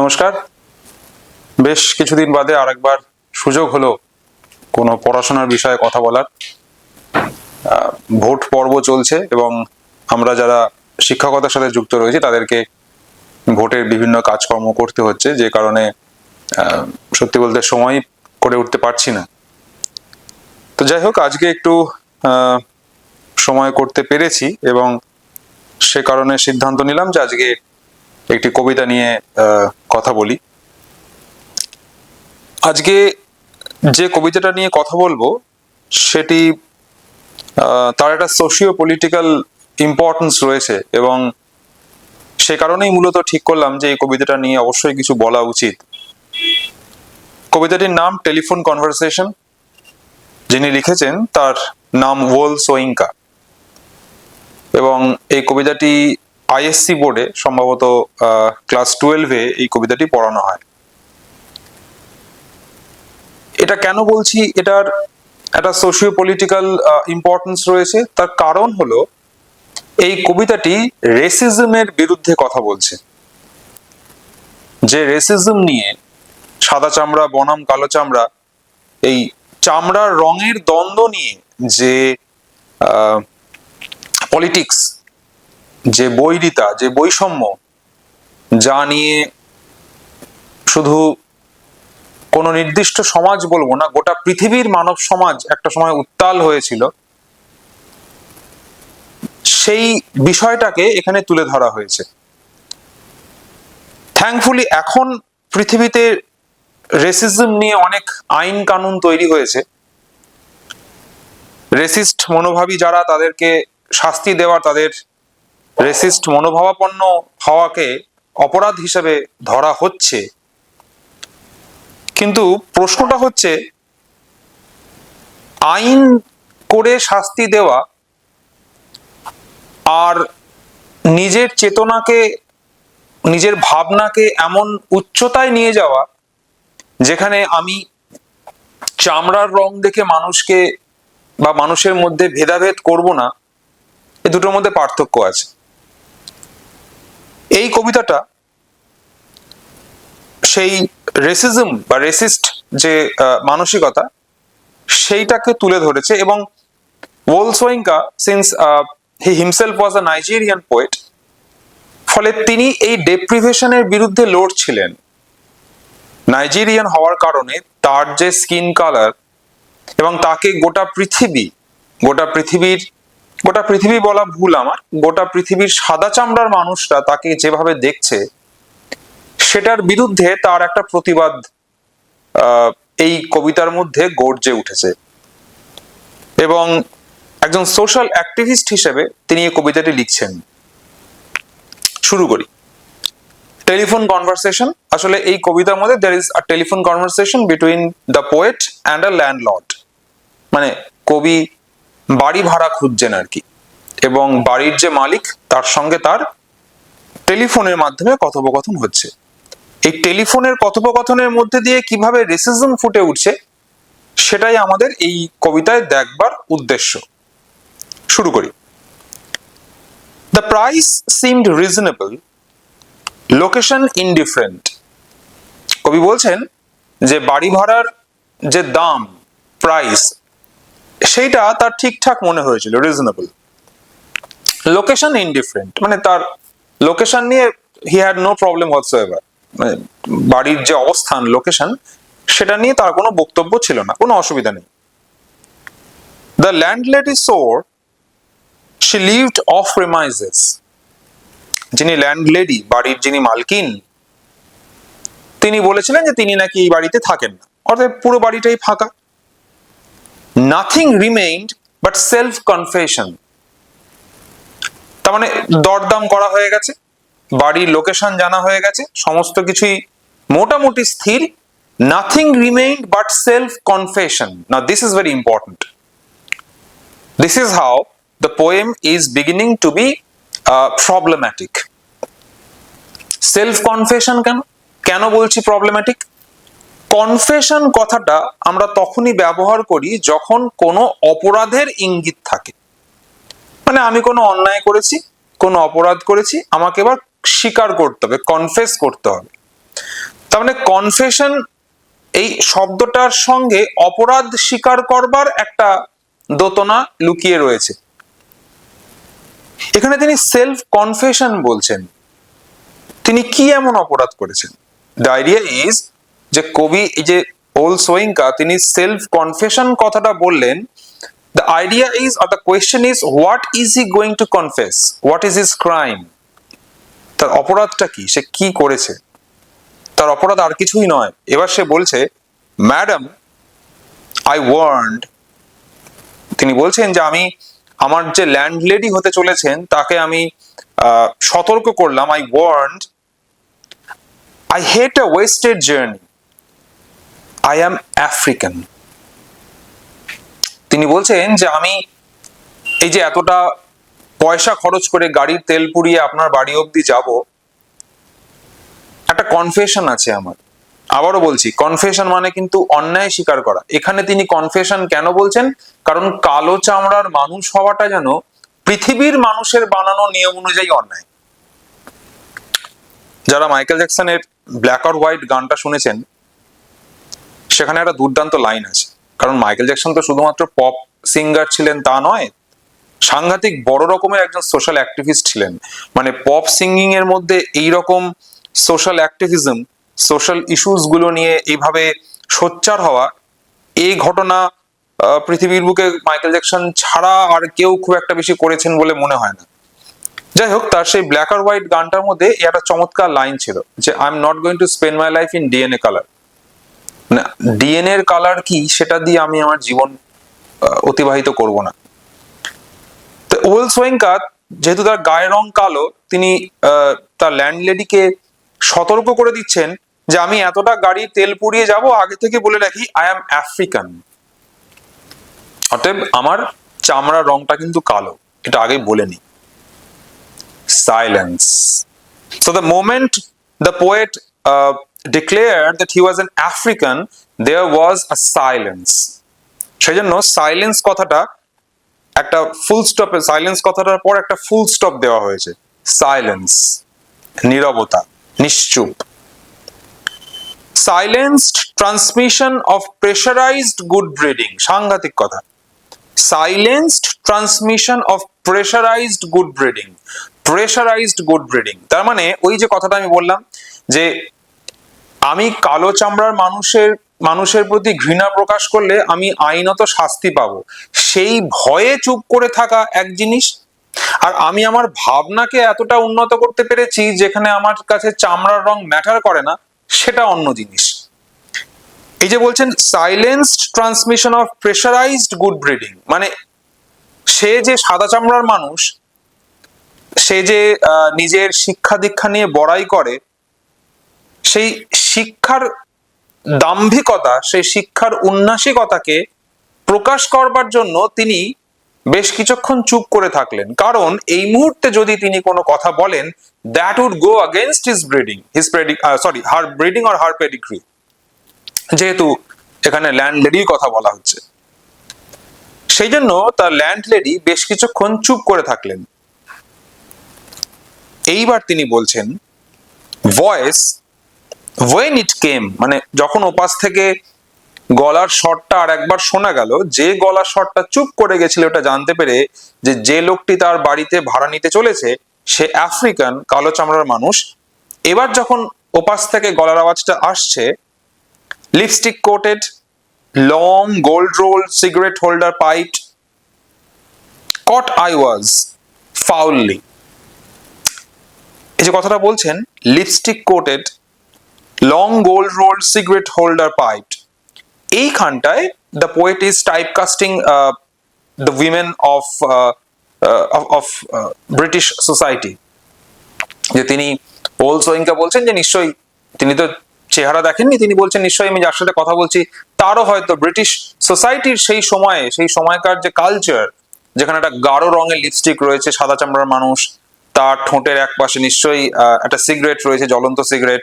নমস্কার। বেশ কিছুদিন বাদে আরেকবার সুযোগ হলো কোনো পড়াশোনার বিষয়ে কথা বলার। ভোট পর্ব চলছে এবং আমরা যারা শিক্ষকতার সাথে যুক্ত রয়েছি তাদেরকে ভোটের বিভিন্ন কাজকর্ম করতে হচ্ছে, যে কারণে সত্যি বলতে সময় করে উঠতে পারছি না। তো যাই হোক, আজকে একটু সময় করতে পেরেছি এবং সে কারণে সিদ্ধান্ত নিলাম যে আজকে একটি কবিতা নিয়ে কথা বলি। আজকে যে কবিতাটা নিয়ে কথা বলবো সেটি তার একটা সোশিও পলিটিক্যাল ইম্পর্টেন্স রয়েছে এবং সে কারণেই মূলত ঠিক করলাম যে এই কবিতাটা নিয়ে অবশ্যই কিছু বলা উচিত। কবিতাটির নাম টেলিফোন কনভারসেশন। যিনি লিখেছেন তার নাম ওল সোয়িঙ্কা এবং এই কবিতাটি আইএসসি বোর্ডে সম্ভবত ক্লাস 12-এ এই কবিতাটি পড়ানো হয়। এটা কেন বলছি এটার একটা সোশিও পলিটিক্যাল ইম্পর্টেন্স রয়েছে? তার কারণ হলো এই কবিতাটি রেসিজমের বিরুদ্ধে কথা বলছে। যে রেসিজম নিয়ে, সাদা চামড়া বনাম কালো চামড়া, এই চামড়ার রঙের দ্বন্দ্ব নিয়ে যে পলিটিক্স, যে বৈরিতা, যে বৈষম্য, যা নিয়ে শুধু কোনো নির্দিষ্ট সমাজ বলবো না, গোটা পৃথিবীর মানব সমাজ একটা সময় উত্তাল হয়েছিল, সেই বিষয়টাকে এখানে তুলে ধরা হয়েছে। থ্যাঙ্কফুলি এখন পৃথিবীতে রেসিজম নিয়ে অনেক আইন কানুন তৈরি হয়েছে। রেসিস্ট মনোভাবী যারা, তাদেরকে শাস্তি দেওয়া, তাদের রেসিস্ট মনোভাবাপন্ন হওয়াকে অপরাধ হিসেবে ধরা হচ্ছে। কিন্তু প্রশ্নটা হচ্ছে, আইন করে শাস্তি দেওয়া আর নিজের চেতনাকে, নিজের ভাবনাকে এমন উচ্চতায় নিয়ে যাওয়া যেখানে আমি চামড়ার রং দেখে মানুষকে বা মানুষের মধ্যে ভেদাভেদ করব না, এ দুটোর মধ্যে পার্থক্য আছে। এই কবিতাটা সেই রেসিজম বা রেসিস্ট যে মানসিকতা, সেইটাকে তুলে ধরেছে। এবং Wole Soyinka, since he himself was a Nigerian poet, ফলে তিনি এই ডেপ্রিভেশনের বিরুদ্ধে লড়ছিলেন। নাইজেরিয়ান হওয়ার কারণে তার যে স্কিন কালার, এবং তাকে গোটা পৃথিবী বলা ভুল আমার, গোটা পৃথিবীর সাদা চামড়ার মানুষরা তাকে যেভাবে দেখছে, সেটার বিরুদ্ধে তার একটা প্রতিবাদ এই কবিতার মধ্যে গর্জে উঠেছে। এবং একজন সোশ্যাল অ্যাক্টিভিস্ট হিসেবে তিনি এই কবিতাটি লিখছেন। শুরু করি। Telephone conversation. আসলে এই কবিতার মধ্যে there is a telephone conversation between the poet and a landlord, মানে কবি বাড়ি ভাড়া খুঁজছেন আর কি, এবং বাড়ির যে মালিক তার সঙ্গে তার টেলিফোনের মাধ্যমে কথোপকথন হচ্ছে। এই টেলিফোনের কথোপকথনের মধ্যে দিয়ে কিভাবে রেসিজম ফুটে উঠছে, সেটাই আমাদের এই কবিতায় দেখবার উদ্দেশ্য। শুরু করি। The price seemed reasonable, location indifferent. কবি বলছেন যে বাড়ি ভাড়ার যে দাম, প্রাইস, সেইটা তার ঠিকঠাক মনে হয়েছিল, রিজনেবল। লোকেশন ইনডিফারেন্ট, মানে তার লোকেশন নিয়ে হি হ্যাড নো প্রবলেম হোয়াটসোএভার, মানে বাড়ির যে অবস্থান, লোকেশন, সেটা নিয়ে তার কোনো বক্তব্য ছিল না, কোনো অসুবিধা নেই। The landlady swore she lived off premises, যিনি ল্যান্ডলেডি, বাড়ির যিনি মালকিন, তিনি বলেছিলেন যে তিনি নাকি এই বাড়িতে থাকেন না, অর্থাৎ পুরো বাড়িটাই ফাঁকা। Nothing remained but self confession, তার মানে দরদাম করা হয়ে গেছে, বাড়ির লোকেশন জানা হয়ে গেছে, সমস্ত কিছুই মোটামুটি স্থির। Nothing remained but self confession. Now this is very important. This is how the poem is beginning to be problematic. Self confession কেন বলছি প্রবলেম্যাটিক? কনফেশন কথাটা আমরা তখনই ব্যবহার করি যখন কোনো অপরাধের ইঙ্গিত থাকে। মানে আমি কোনো অন্যায় করেছি, কোনো অপরাধ করেছি, আমাকে এবার স্বীকার করতে হবে, কনফেস করতে হবে। তার মানে কনফেশন এই শব্দটার সঙ্গে অপরাধ স্বীকার করবার একটা দোতনা লুকিয়ে রয়েছে। এখানে তিনি সেলফ কনফেশন বলছেন। তিনি কি এমন অপরাধ করেছেন? দ্য আইডিয়া ইজ যে কবি এই যে ওল সোয়িঙ্কা তিনি সেলফ কনফেশন কথাটা বললেন। The idea is or the question is what is he going to confess, what is his crime? তার অপরাধটা কি, সে কি করেছে? তার অপরাধ আর কিছুই নয়। এবার সে বলছে, ম্যাডাম আই ওয়ার্নড, তিনি বলছেন যে আমি আমার যে ল্যান্ডলেডি হতে চলেছেন তাকে আমি সতর্ক করলাম। I warned, I hate a wasted journey, I am African. তিনি বলছেন যে আমি এই যে এতটা পয়সা খরচ করে গাড়ির তেল পুড়িয়ে আপনার বাড়ি অব্দি যাব, একটা কনফেশন আছে আমার। আবারও বলছি, কনফেশন মানে কিন্তু অন্যায় স্বীকার করা। এখানে তিনি কনফেশন কেন বলছেন? কারণ কালো চামড়ার মানুষ হওয়াটা যেন পৃথিবীর মানুষের বানানো নিয়ম অনুযায়ী অন্যায়। যারা মাইকেল জ্যাকসনের ব্ল্যাক অর হোয়াইট গানটা শুনেছেন, সেখানে একটা দুর্দান্ত লাইন আছে। কারণ মাইকেল জ্যাকসন তো শুধুমাত্র পপ সিঙ্গার ছিলেন তা নয়, সাংঘাতিক বড় রকমের একজন সোশ্যাল অ্যাক্টিভিস্ট ছিলেন। মানে পপ সিঙ্গিং এর মধ্যে এইরকম সোশ্যাল অ্যাক্টিভিজম, সোশ্যাল ইস্যুস গুলো নিয়ে এইভাবে সোচ্চার হওয়া, এই ঘটনা পৃথিবীর বুকে মাইকেল জ্যাকসন ছাড়া আর কেউ খুব একটা বেশি করেছেন বলে মনে হয় না। যাই হোক, তার সেই ব্ল্যাক আর হোয়াইট গানটার মধ্যে একটা চমৎকার লাইন ছিল যে I am not going to spend my life in DNA colour. না, ডিএনএ এর কালার কি সেটা দিয়ে আমি আমার জীবন অতিবাহিত করব না। তো ওল সোয়িঙ্কা যেহেতু তার গায়ের রং কালো, তিনি তার ল্যান্ডলেডিকে সতর্ক করে দিচ্ছেন যে আমি এতটা গাড়ি তেল পুড়িয়ে যাব, আগে থেকে বলে রাখি আই অ্যাম আফ্রিকান। অতএব আমার চামড়ার রংটা কিন্তু কালো, এটা আগে বলে নি। Silence. So the moment the poet declared that he was an African, there was a silence. সেই জন্য সাইলেন্স কথাটা একটা ফুল স্টপে, সাইলেন্স কথাটার পর একটা ফুল স্টপ দেওয়া হয়েছে। সাইলেন্স, নীরবতা, নিশ্চুপ। সাইলেন্সড transmission of pressurised good breeding, সাংঘাতিক কথা। সাইলেন্সড transmission of pressurised good breeding. Pressurised good breeding তার মানে ওই যে কথাটা আমি বললাম যে আমি কালো চামড়ার মানুষের প্রতি ঘৃণা প্রকাশ করলে আমি আইনত শাস্তি পাবো, সেই ভয়ে চুপ করে থাকা এক জিনিস। আর আমি আমার ভাবনাকে এতটা উন্নত করতে পেরেছি যেখানে আমার কাছে চামড়ার রং ম্যাটার করে না, সেটা অন্য জিনিস। এই যে বলছেন সাইলেন্সড transmission of pressurised good breeding, মানে সে যে সাদা চামড়ার মানুষ, সে যে নিজের শিক্ষা দীক্ষা নিয়ে বড়াই করে, সেই শিক্ষার দাম্ভিকতা, সেই শিক্ষার উন্নাসিকতাকে প্রকাশ করবার জন্য তিনি বেশ কিছুক্ষণ চুপ করে থাকলেন। কারণ এই মুহূর্তে যদি তিনি কোনো কথা বলেন, that would go against his breeding, her breeding or her pedigree. যেহেতু এখানে ল্যান্ডলেডির কথা বলা হচ্ছে, সেই জন্য তার ল্যান্ডলেডি বেশ কিছুক্ষণ চুপ করে থাকলেন। এইবার তিনি বলছেন, ভয়েস when it came, মানে যখন ওপাশ থেকে গলার স্বরটা আর একবার শোনা গেল, যে গলার স্বরটা চুপ করে গেছিল ওটা জানতে পেরে যে যে লোকটি তার বাড়িতে ভাড়া নিতে চলেছে সে আফ্রিকান, কালো চামড়ার মানুষ। এবার যখন ওপাশ থেকে গলার আওয়াজটা আসছে, lipstick coated, long gold roll cigarette holder piped, caught I was foully। এই যে কথাটা বলছেন, lipstick coated, long gold roll cigarette holder piped, এইখানটায় the poet is type casting the women of British society. যে তিনি ওল সোয়িঙ্কা বলছেন যে নিশ্চয়ই, তিনি তো চেহারা দেখেননি, তিনি বলছেন নিশ্চয়ই আমি যার সাথে কথা বলছি তারও হয়তো ব্রিটিশ সোসাইটির সেই সময়ে, সেই সময়কার যে কালচার, যেখানে একটা গাঢ় রঙের লিপস্টিক রয়েছে, সাদা চামড়ার মানুষ, তার ঠোঁটের এক পাশে নিশ্চয়ই একটা সিগারেট রয়েছে, জ্বলন্ত সিগারেট,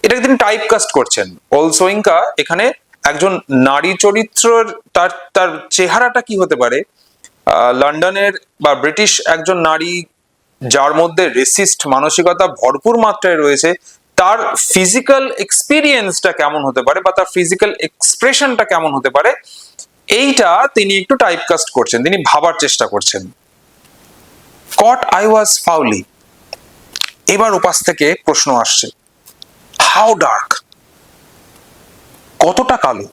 এটাকে তিনি টাইপকাস্ট করছেন। ওল সোয়িঙ্কা এখানে একজন নারী চরিত্রের তার তার চেহারাটা কি হতে পারে, লন্ডনের বা ব্রিটিশ একজন নারী যার মধ্যে রেসিস্ট মানসিকতা ভরপুর মাত্রায় রয়েছে, তার ফিজিক্যাল এক্সপিরিয়েন্সটা কেমন হতে পারে বা তার ফিজিক্যাল এক্সপ্রেশনটা কেমন হতে পারে, এইটা তিনি একটু টাইপকাস্ট করছেন, তিনি ভাবার চেষ্টা করছেন। কট আই ওয়াজ ফাউলি। এবার উপাস থেকে প্রশ্ন আসছে, হাউ ডার্ক, কতটা কালো।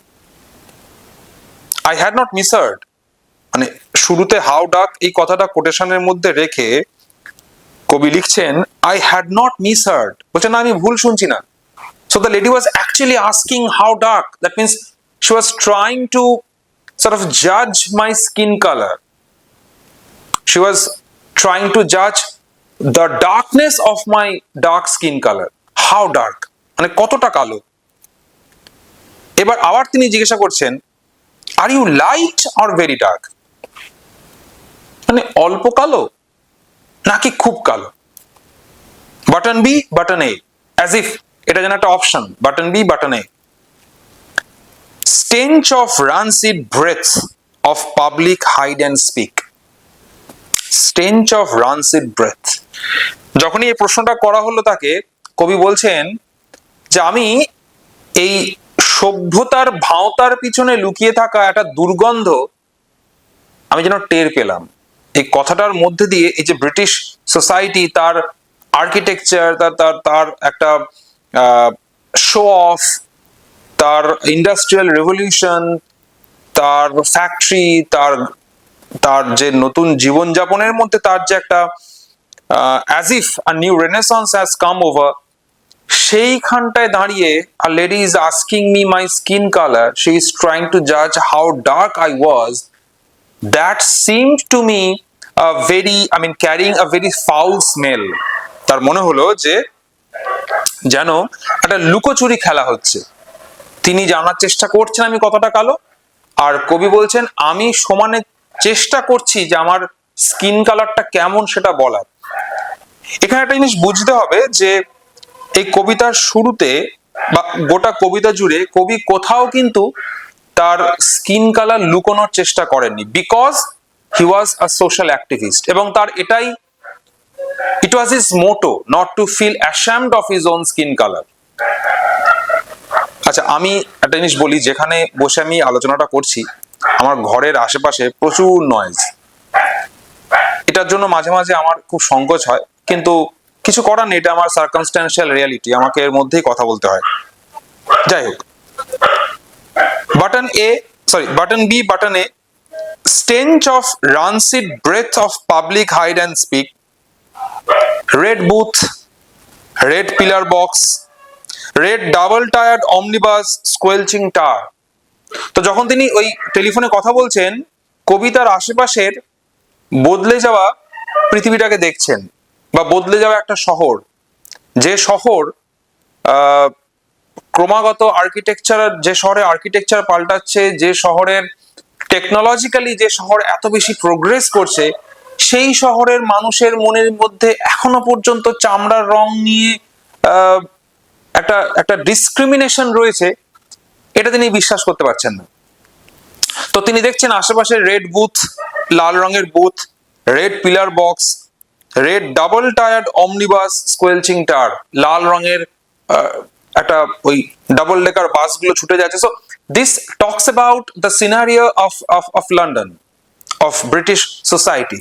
আই হ্যাড নট মিসহার্ড, মানে শুরুতে হাউ ডার্ক এই কথাটা কোটেশনের মধ্যে রেখে কবি লিখছেন আই হ্যাড নট মিসহার্ড, বলছেন না আমি ভুল শুনছি না। So the lady was actually asking how dark. That means she was trying to sort of judge my skin color. She was trying to judge the darkness of my dark skin color. How dark? মানে কতটা কালো। এবার আবার তিনি জিজ্ঞাসা করছেন, are you light or very dark, মানে অল্প কালো নাকি খুব কালো। Button B button A, as if এটা যেন একটা option, button B button A. stench of rancid breath of public hide and speak. stench of rancid breath. যখনই এই প্রশ্নটা করা হলো তাকে, কবি বলছেন যে আমি এই সভ্যতার ভাঁওতার পিছনে লুকিয়ে থাকা একটা দুর্গন্ধ আমি যেন টের পেলাম। এই কথাটার মধ্যে দিয়ে এই যে ব্রিটিশ সোসাইটি, তার আর্কিটেকচার, তার একটা শো অফ, তার ইন্ডাস্ট্রিয়াল রেভলিউশন, তার ফ্যাক্টরি, তার যে নতুন জীবনযাপনের মধ্যে তার যে একটা as if a new renaissance has come over, সেইখানটায় দাঁড়িয়ে a lady is asking me my skin color, she is trying to judge how dark I was. That seemed to me a very, I mean carrying a very foul smell. তার মনে হলো যে যেন একটা লুকোচুরি খেলা হচ্ছে। তিনি জানার চেষ্টা করছেন আমি কতটা কালো, আর কবি বলছেন আমি সমানে চেষ্টা করছি যে আমার স্কিন কালারটা কেমন সেটা বলার। এখানে একটা জিনিস বুঝতে হবে যে এই কবিতার শুরুতে বা গোটা কবিতা জুড়ে কবি কোথাও কিন্তু তার স্কিন কালার লুকোনোর চেষ্টা করেননি, because he was a social activist, এবং তার এটাই, it was his motto not to feel ashamed of his own skin colour. আচ্ছা, আমি একটা জিনিস বলি, যেখানে বসে আমি আলোচনাটা করছি আমার ঘরের আশেপাশে প্রচুর নয়েজ, এটার জন্য মাঝে মাঝে আমার খুব সংকোচ হয়, কিন্তু কিছু করার নেই, এটা আমার সার্কামস্ট্যান্সিয়াল রিয়ালিটি, আমাকে এর মধ্যেই কথা বলতে হয়। যাই হোক, button A, sorry button B button A, stench of rancid breath of public hide and speak, red booth, red pillar box, red double tired omnibus squelching tar. তো যখন তিনি ওই টেলিফোনে কথা বলছেন, কবিতার আশেপাশের বদলে যাওয়া পৃথিবীটাকে দেখছেন, বা বদলে যাওয়া একটা শহর, যে শহর ক্রমাগত আর্কিটেকচার, যে শহরে আর্কিটেকচার পাল্টাচ্ছে, যে শহরের টেকনোলজিক্যালি যে শহর এত বেশি প্রোগ্রেস করছে, সেই শহরের মানুষের মনের মধ্যে এখনো পর্যন্ত চামড়ার রং নিয়ে একটা ডিসক্রিমিনেশন রয়েছে, এটা তিনি বিশ্বাস করতে পারছেন না। তো তিনি দেখছেন আশেপাশে রেড বুথ, লাল রঙের booth, red pillar box, red double tiered omnibus squelching tar, লাল রঙের একটা ওই ডাবল ডেকার বাসগুলো ছুটে যাচ্ছে। So this talks about the scenario of London, of British society.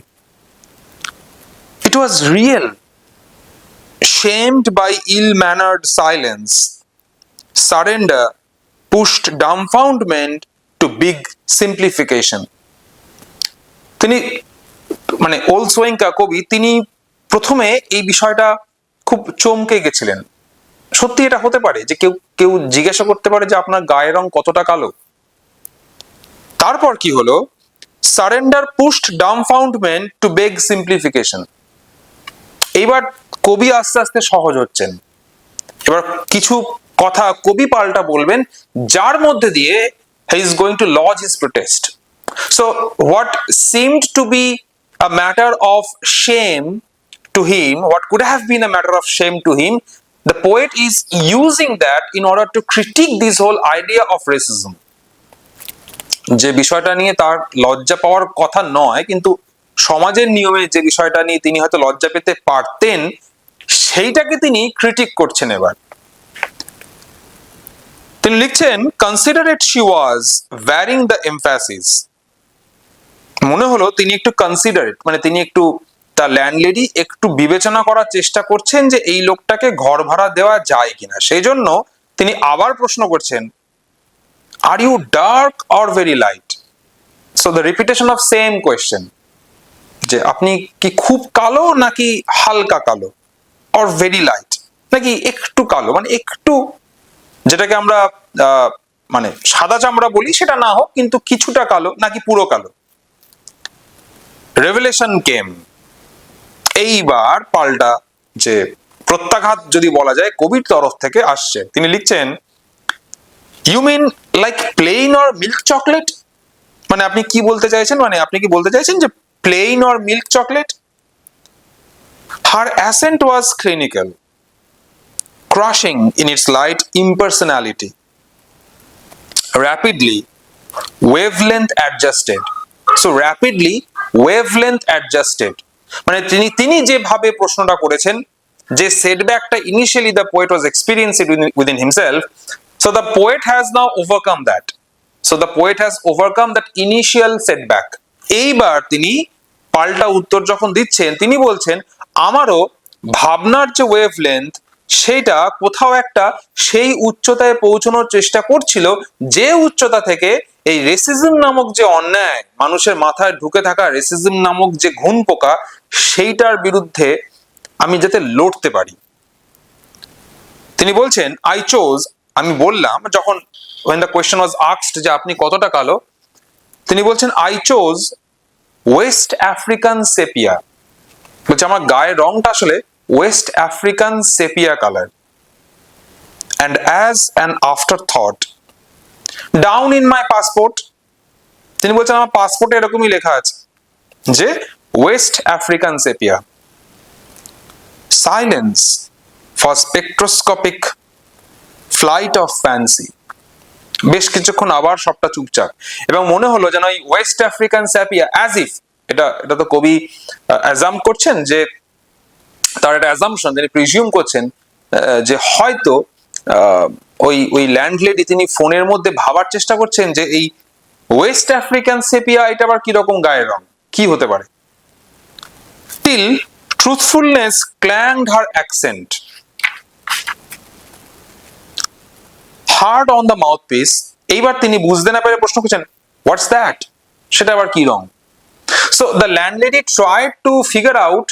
It was real, shamed by ill-mannered silence, surrender pushed dumbfoundment to big simplification. তিনি মানে ওলসোয়েঙ্কা কবি, তিনি প্রথমে এই বিষয়টা খুব চমকে গেছিলেন। সত্যি এটা হতে পারে যে কেউ জিজ্ঞাসা করতে পারে যে আপনার গায়ের রং কতটা কালো। তারপর কি হলো, সারেন্ডার পুশড ডাম্বফাউন্ডমেন্ট টু বেগ সিম্পলিফিকেশন। এইবার কবি আস্তে আস্তে সহজ হচ্ছেন। এবার কিছু কথা কবি পাল্টা বলবেন, যার মধ্যে দিয়ে he is going to lodge his protest. So what seemed to be a matter of shame to him, what could have been a matter of shame to him, the poet is using that in order to critique this whole idea of racism. যে বিষয়টা নিয়ে তার লজ্জা পাওয়ার কথা নয়, কিন্তু সমাজের নিয়মে যে বিষয়টা নিয়ে তিনি হয়তো লজ্জা পেতে পারতেন, সেইটাকে তিনি ক্রিটিক করছেন এবার। তিনি লিখছেন, considerate she was varying the emphasis. মনে হলো তিনি একটু কনসিডারেট, মানে তিনি একটু, তার ল্যান্ডলেডি একটু বিবেচনা করার চেষ্টা করছেন যে এই লোকটাকে ঘর ভাড়া দেওয়া যায় কিনা। সেই জন্য তিনি আবার প্রশ্ন করছেন, are you dark or very light? So the repetition of same question, যে আপনি কি খুব কালো নাকি হালকা কালো, অর ভেরি লাইট নাকি একটু কালো, মানে একটু, যেটাকে আমরা মানে সাদা চামড়া বলি সেটা না হোক, কিন্তু কিছুটা কালো নাকি পুরো কালো। রেভেলেশন কেম, এইবার পাল্টা যে প্রত্যাঘাত যদি বলা যায় কবির তরফ থেকে আসছে। তিনি লিখছেন, you mean like plain or milk chocolate? মানে আপনি কি বলতে চাইছেন, মানে আপনি কি বলতে চাইছেন যে plain or milk chocolate? Her assent was clinical, crushing in its light impersonality, rapidly wavelength adjusted. So rapidly wavelength adjusted, মানে তিনি যেভাবে প্রশ্নটা করেছেন, যে সেটব্যাকটা initially the poet was experiencing within himself, so the poet has now overcome that. So the poet has overcome that initial setback. এইবার তিনি পাল্টা উত্তর যখন দিচ্ছেন, তিনি বলছেন, আমারও ভাবনার যে ওয়েভলেন্থ সেটা কোথাও একটা সেই উচ্চতায় পৌঁছানোর চেষ্টা করছিল, যে উচ্চতা থেকে এই রেসিজম নামক যে অন্যায়, মানুষের মাথায় ঢুকে থাকা রেসিজম নামক যে ঘুণ পোকা, সেইটার বিরুদ্ধে আমি যাতে লড়তে পারি। তিনি বলছেন, আই চোজ, আমি বললাম যখন, when the question was asked যে আপনি কতটা কালো, তিনি বলছেন, I chose West African sepia. বলছে আমার গায়ের রংটা আসলে West African sepia colour. and as an afterthought down in my passport, তিনি বলছেন আমার পাসপোর্টে এরকমই লেখা আছে যে West African sepia. Silence for spectroscopic flight of fancy. বেশ কিছুক্ষণ আবার সবটা চুপচাপ, এবং মনে হলো যেন ওই West African sepia, as if, এটা তো কবি অ্যাজাম করছেন, যে তার একটা অ্যাজাম্পশন, তিনি প্রিজিউম করছেন যে হয়তো ওই ল্যান্ডলেডি তিনি ফোনের মধ্যে ভাবার চেষ্টা করছেন যে এই ওয়েস্ট আফ্রিকান সেপিয়া এটা আবার কিরকম গায়ের রং, কি হতে পারে। till truthfulness clanged her accent hard on the mouthpiece. এইবার তিনি বুঝতে না পেরে প্রশ্ন করছেন, হোয়াটস দ্যাট, সেটা আবার কি রং? So the landlady tried to figure out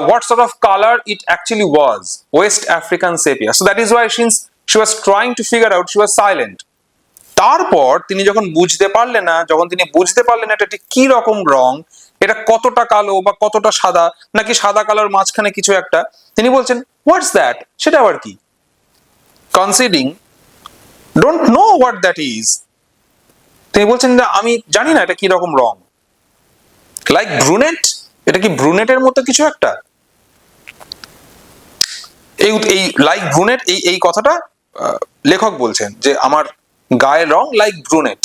what sort of color it actually was, West African sepia. So that is why since she was trying to figure out, she was silent. তারপর তিনি যখন বুঝতে পারলেন না, এটা ঠিক কি রকম রং, এটা কতটা কালো বা কতটা সাদা, নাকি সাদা কালোর মাঝখানে কিছু একটা, তিনি বলছেন, হোয়াটস দ্যাট, সেটা আবার কি? Considering don't know what that is, তিনি বলছেন যে আমি জানি না এটা কি রকম রং। লাইক ব্রুনেট, এটা কি ব্রুনেটের মতো কিছু একটা? এই লাইক ব্রুনেট, এই কথাটা লেখক বলছেন যে আমার গায়ের রং লাইক ব্রুনেট।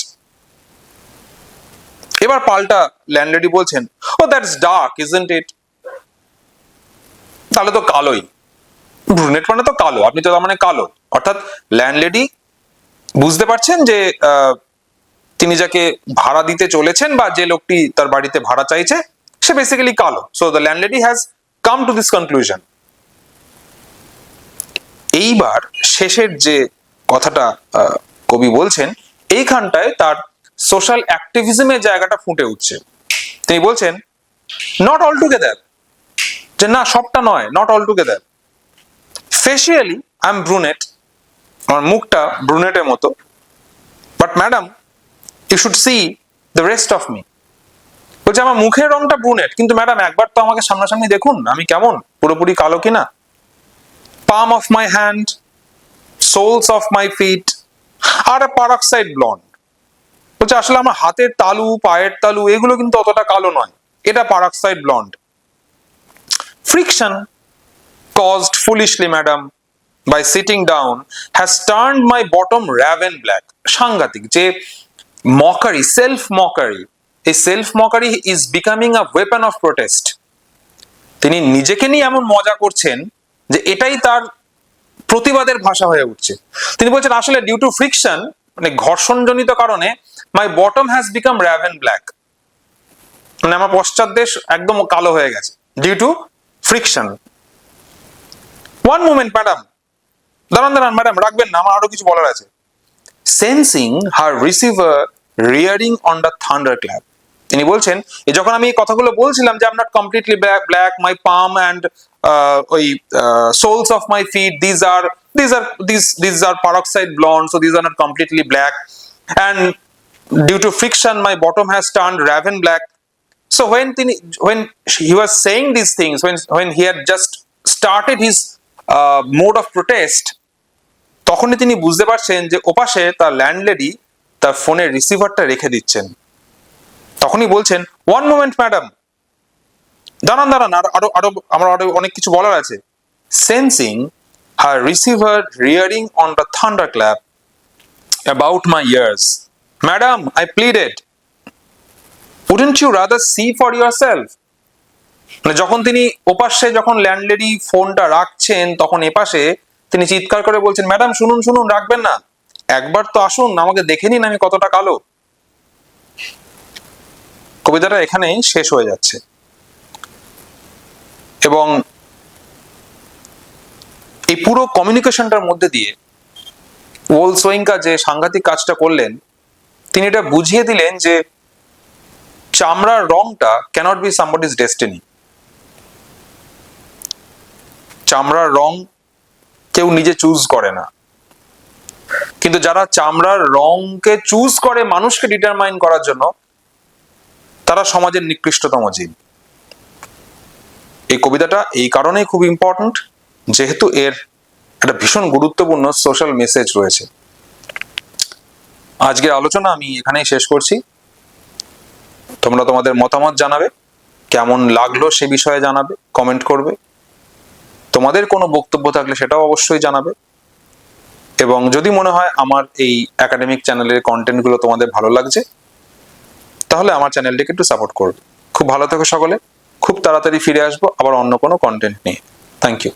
এবার পাল্টা ল্যান্ডলেডি বলছেন, ও দ্যাটস ডার্ক ইজন্ট ইট? তাহলে তো কালোই, ব্রুনেট মানে তো কালো, আপনি তো তার মানে কালো। অর্থাৎ ল্যান্ডলেডি বুঝতে পারছেন যে তিনি যাকে ভাড়া দিতে চলেছেন বা যে লোকটি তার বাড়িতে ভাড়া চাইছে সে বেসিক্যালি কালো। So the landlady has come to this conclusion. এইবার শেষের যে কথাটা কবি বলছেন, এইখানটায় তার সোশ্যাল অ্যাক্টিভিজমের জায়গাটা ফুটে উঠছে। তিনি বলছেন, নট অল টুগেদার, যে না সবটা নয়, not all together. Facially I am brunette, আমার মুখটা ব্রুনেটের মতো, but madam you should see the rest of me. বলছে আমার মুখের রংটা ব্রুনেট, কিন্তু ম্যাডাম একবার তো আমাকে সামনাসামনি দেখুন আমি কেমন, পুরোপুরি কালো কিনা। Palm of my hand, soles of my feet are a peroxide blonde. বলছে আসলে আমার হাতের তালু, পায়ের তালু এগুলো কিন্তু অতটা কালো নয়, এটা peroxide blonde. Friction caused foolishly madam by sitting down has turned my bottom raven black. সাংঘাতিক যে মকারি, সেলফ মকারি, এই self mockery is becoming a weapon of protest. তিনি নিজেকে নিয়ে এমন মজা করছেন যে এটাই তার প্রতিবাদের ভাষা হয়ে উঠছে। তিনি বলছেন আসলে ডিউ টু ফ্রিকশন, মানে ঘর্ষণজনিত কারণে, my bottom has become raven black, মানে আমার পশ্চাৎদেশ একদম কালো হয়ে গেছে due to friction. One moment madam, দাঁড়ান ম্যাডাম, রাখবেন না, আমার আরো কিছু বলার আছে। Sensing her receiver rearing on the thunder clap, তিনি বলছেন যখন আমি এই কথাগুলো বলছিলাম যে I am not completely black, my palm and ওই soles of my feet these are peroxide blonde, so these are not completely black, and due to friction my bottom has turned raven black. So when he was saying these things, when he had just started his mode of protest, তখনই তিনি বুঝতে পারছেন যে ওপাশে তার landlady তার ফোনের রিসিভারটা রেখে দিচ্ছেন। তখনই বলছেন ওয়ান মোমেন্ট ম্যাডাম, দাঁড়ান আমার আরো অনেক কিছু বলার আছে। Sensing her receiver rearing on the thunder clap about my years, madam I pleaded, wouldn't you rather see for yourself? মানে যখন তিনি ওপাশে যখন ল্যান্ডলেডি ফোনটা রাখছেন, তখন এপাশে তিনি চিৎকার করে বলছেন ম্যাডাম শুনুন, রাখবেন না, একবার তো আসুন, আমাকে দেখে নিন আমি কতটা কালো। কবিতাটা এখানেই শেষ হয়ে যাচ্ছে এবং এই পুরো কমিউনিকেশনটার মধ্যে দিয়ে ওলসোইঙ্কা যে সাংঘাতিক কাজটা করলেন, তিনি এটা বুঝিয়ে দিলেন যে চামড়ার রংটা ক্যানট বি সামবডিজ ডেস্টিনি। চামড়ার রং কেউ নিজে চুজ করে না, কিন্তু যারা চামড়ার রংকে চুজ করে মানুষকে ডিটারমাইন করার জন্য, তারা সমাজের নিকৃষ্টতম জীব। এই কবিতাটা এই কারণেই খুব ইম্পর্টেন্ট, যেহেতু এর একটা ভীষণ গুরুত্বপূর্ণ সোশ্যাল মেসেজ রয়েছে। আজকের আলোচনা আমি এখানেই শেষ করছি। তোমরা তোমাদের মতামত জানাবে, কেমন লাগলো সে বিষয়ে জানাবে, কমেন্ট করবে। তোমাদের কোনো বক্তব্য থাকলে সেটাও অবশ্যই জানাবে। এবং যদি মনে হয় আমার এই একাডেমিক চ্যানেলের কন্টেন্টগুলো তোমাদের ভালো লাগছে, তাহলে আমার চ্যানেলটিকে একটু সাপোর্ট করবে। খুব ভালো থেকো সকলে, খুব তাড়াতাড়ি ফিরে আসবো আবার অন্য কোনো কন্টেন্ট নিয়ে। Thank you.